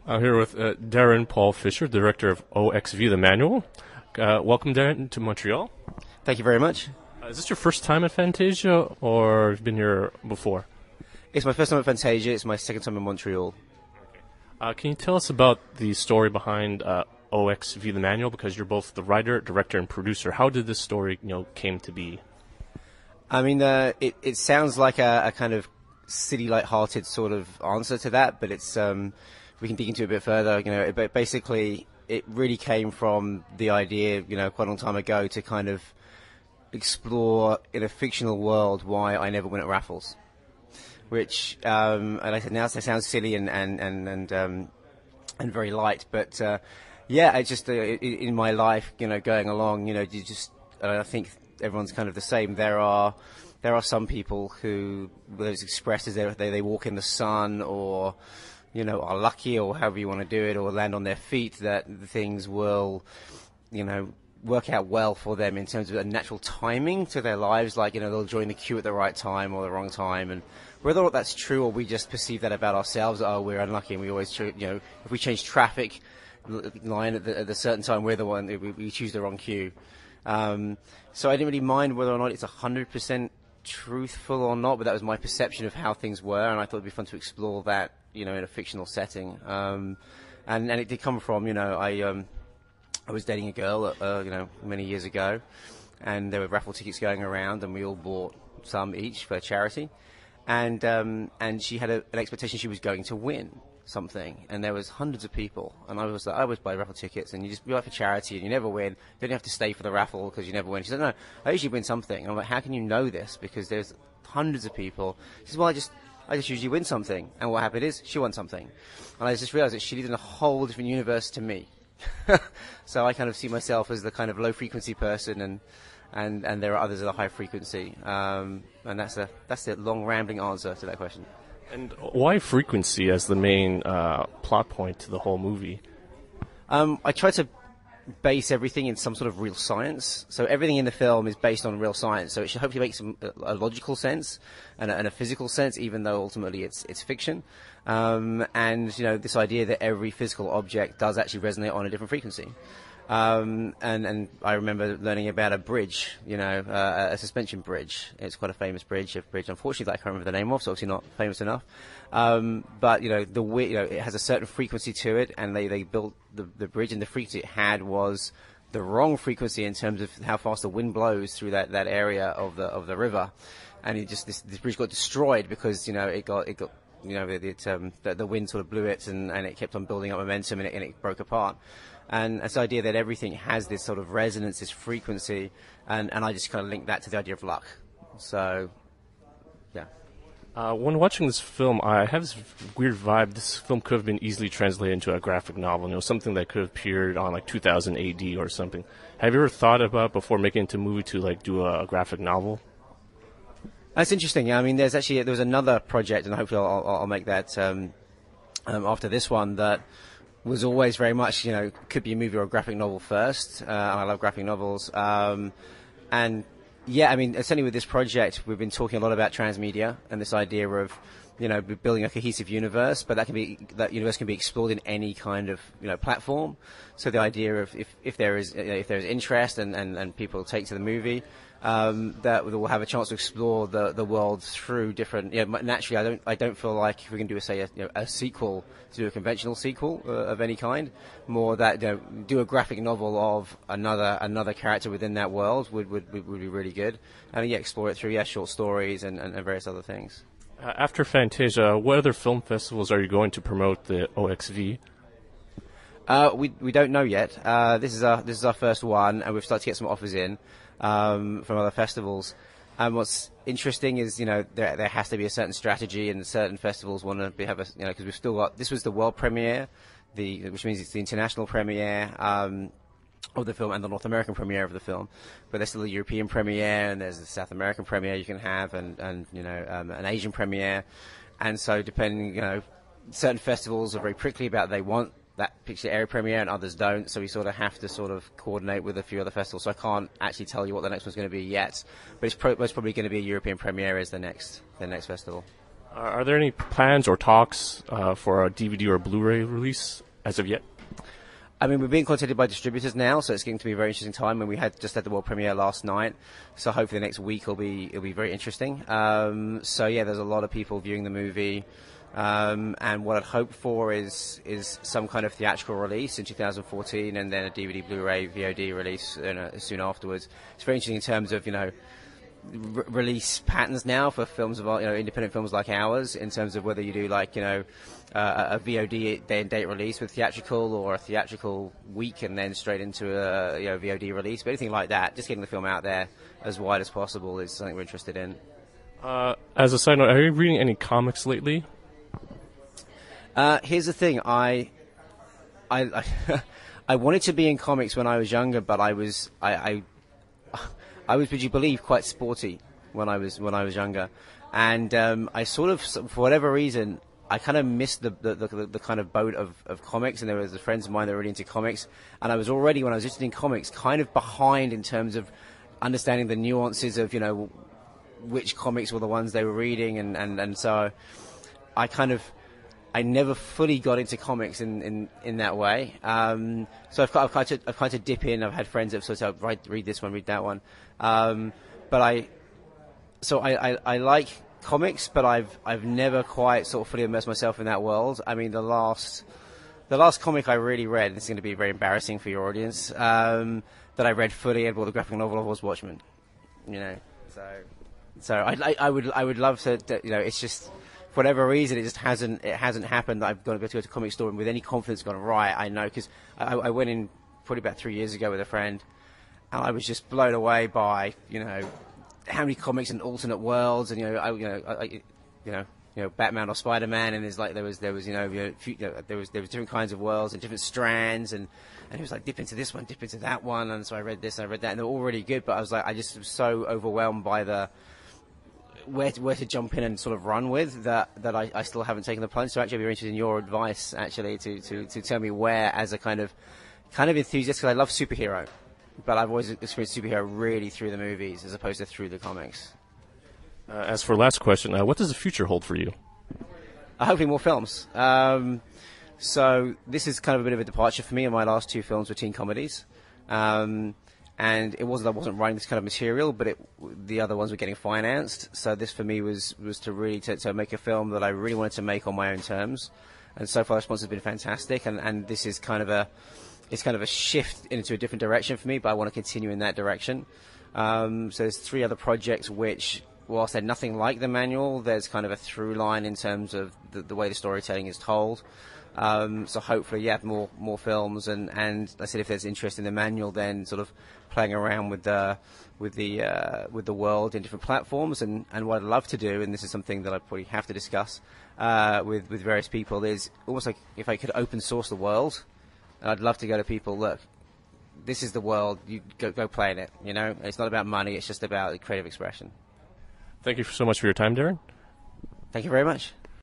I'm here with Darren Paul Fisher, director of OXV, the manual. Welcome, Darren, to Montreal. Thank you very much. Is this your first time at Fantasia, or have you been here before? It's my first time at Fantasia. It's my second time in Montreal. Can you tell us about the story behind OXV, the manual? Because you're both the writer, director, and producer. How did this story, came to be? I mean, it sounds like a kind of silly, light-hearted sort of answer to that, but it's we can dig into it a bit further. But basically, it really came from the idea, quite a long time ago, to kind of explore in a fictional world why I never win at raffles. Which, like I said, now it sounds silly and very light, but yeah, it's just in my life, going along, I think everyone's kind of the same. There are some people who, whether it's expressed as they walk in the sun, or are lucky, or however you want to do it, or land on their feet, that things will, work out well for them in terms of a natural timing to their lives. Like, they'll join the queue at the right time or the wrong time, and whether or not that's true, or we just perceive that about ourselves, we're unlucky, and we always, if we change traffic line at a certain time, we're the one, we choose the wrong queue. So I didn't really mind whether or not it's 100% truthful or not, but that was my perception of how things were, and I thought it'd be fun to explore that, in a fictional setting. And it did come from, I was dating a girl, many years ago, and there were raffle tickets going around, and we all bought some each for charity, and she had an expectation she was going to win something, and there was hundreds of people, and I was like, I always buy raffle tickets, and you just buy for charity, and you never win. You don't have to stay for the raffle because you never win. She said, no, I usually win something. And I'm like, how can you know this? Because there's hundreds of people. She said, well, I just usually win something. And what happened is, she won something. And I just realized that she lived in a whole different universe to me. So I kind of see myself as the kind of low frequency person, and there are others at a high frequency. And that's the long rambling answer to that question. And why frequency as the main plot point to the whole movie? I try to base everything in some sort of real science. So everything in the film is based on real science. So it should hopefully make a logical sense and a physical sense, even though ultimately it's fiction. And this idea that every physical object does actually resonate on a different frequency. And I remember learning about a bridge, a suspension bridge. It's quite a famous bridge, unfortunately, that I can't remember the name of, so obviously not famous enough. But, it has a certain frequency to it, and they built the bridge, and the frequency it had was the wrong frequency in terms of how fast the wind blows through that area of the river. And this bridge got destroyed because, the wind sort of blew it, and it kept on building up momentum, and it broke apart. And it's the idea that everything has this sort of resonance, this frequency, and I just kind of link that to the idea of luck. So, yeah. When watching this film, I have this weird vibe. This film could have been easily translated into a graphic novel, something that could have appeared on 2000 AD or something. Have you ever thought about, before making it into a movie, to do a graphic novel? That's interesting. I mean, there was another project, and hopefully I'll make that after this one, that was always very much, could be a movie or a graphic novel first. And I love graphic novels. And yeah, I mean, certainly with this project, we've been talking a lot about transmedia and this idea of, building a cohesive universe, but that universe can be explored in any kind of, platform. So the idea of if there is interest and people take to the movie, that we'll have a chance to explore the world through different. Naturally, I don't feel like if we're going to do a sequel, to do a conventional sequel of any kind, more that do a graphic novel of another character within that world would be really good, and explore it through short stories and various other things. After Fantasia, what other film festivals are you going to promote the OXV? We don't know yet. This is our first one, and we've started to get some offers in from other festivals. And what's interesting is, there has to be a certain strategy, and certain festivals want to have because we've still got, this was the world premiere, which means it's the international premiere of the film and the North American premiere of the film. But there's still a European premiere, and there's a South American premiere you can have, and an Asian premiere. And so depending, certain festivals are very prickly about they want that particular area premiere, and others don't, so we sort of have to coordinate with a few other festivals. So I can't actually tell you what the next one's going to be yet, but it's most probably going to be a European premiere as the next festival. Are there any plans or talks for a DVD or Blu-ray release as of yet? I mean, we're being contacted by distributors now, so it's getting to be a very interesting time. And we just had the world premiere last night, so hopefully the next week it'll be very interesting. So yeah, there's a lot of people viewing the movie, and what I'd hope for is some kind of theatrical release in 2014, and then a DVD, Blu-ray, VOD release soon afterwards. It's very interesting in terms of release patterns now for films of independent films like ours, in terms of whether you do a VOD day and date release with theatrical, or a theatrical week and then straight into a VOD release. But anything like that, just getting the film out there as wide as possible is something we're interested in. As a side note, are you reading any comics lately? Here's the thing, I wanted to be in comics when I was younger, but I was, would you believe, quite sporty when I was younger, and I sort of, for whatever reason, I kind of missed the kind of boat of comics. And there was friends of mine that were really into comics, and I was already, when I was interested in comics, kind of behind in terms of understanding the nuances of which comics were the ones they were reading, and so I never fully got into comics in that way. So I've kind to dip in. I've had friends that sort of read this one, read that one. But I like comics, but I've never quite sort of fully immersed myself in that world. I mean, the last comic I really read, and this is going to be very embarrassing for your audience, that I read fully and bought the graphic novel of, was Watchmen. So I would love to. It's just, for whatever reason, it hasn't happened that I've got to go to a comic store and with any confidence gone, right, I know, because I went in probably about 3 years ago with a friend, and I was just blown away by how many comics and alternate worlds, and Batman or Spider-Man, and there was different kinds of worlds and different strands, and it was like, dip into this one, dip into that one, and so I read this and I read that, and they're all really good, but I just was so overwhelmed by the where to jump in and sort of run with that I still haven't taken the plunge. So actually I'd be interested in your advice, actually, to tell me where, as a kind of enthusiast, because I love superhero, but I've always experienced superhero really through the movies as opposed to through the comics. As for last question, what does the future hold for you? Hopefully more films. So this is kind of a bit of a departure for me, and my last two films were teen comedies. And it wasn't, I wasn't writing this kind of material, but the other ones were getting financed. So this for me was to really to make a film that I really wanted to make on my own terms. And so far the response has been fantastic, and this is kind of a shift into a different direction for me, but I want to continue in that direction. So there's three other projects which, whilst they're nothing like the manual, there's kind of a through line in terms of the way the storytelling is told. So hopefully, more films, and I said, if there's interest in the manual, then sort of playing around with the world in different platforms, and what I'd love to do, and this is something that I probably have to discuss with various people, is almost like if I could open source the world, and I'd love to go to people, look, this is the world, you go play in it. It's not about money, it's just about creative expression. Thank you so much for your time, Darren. Thank you very much.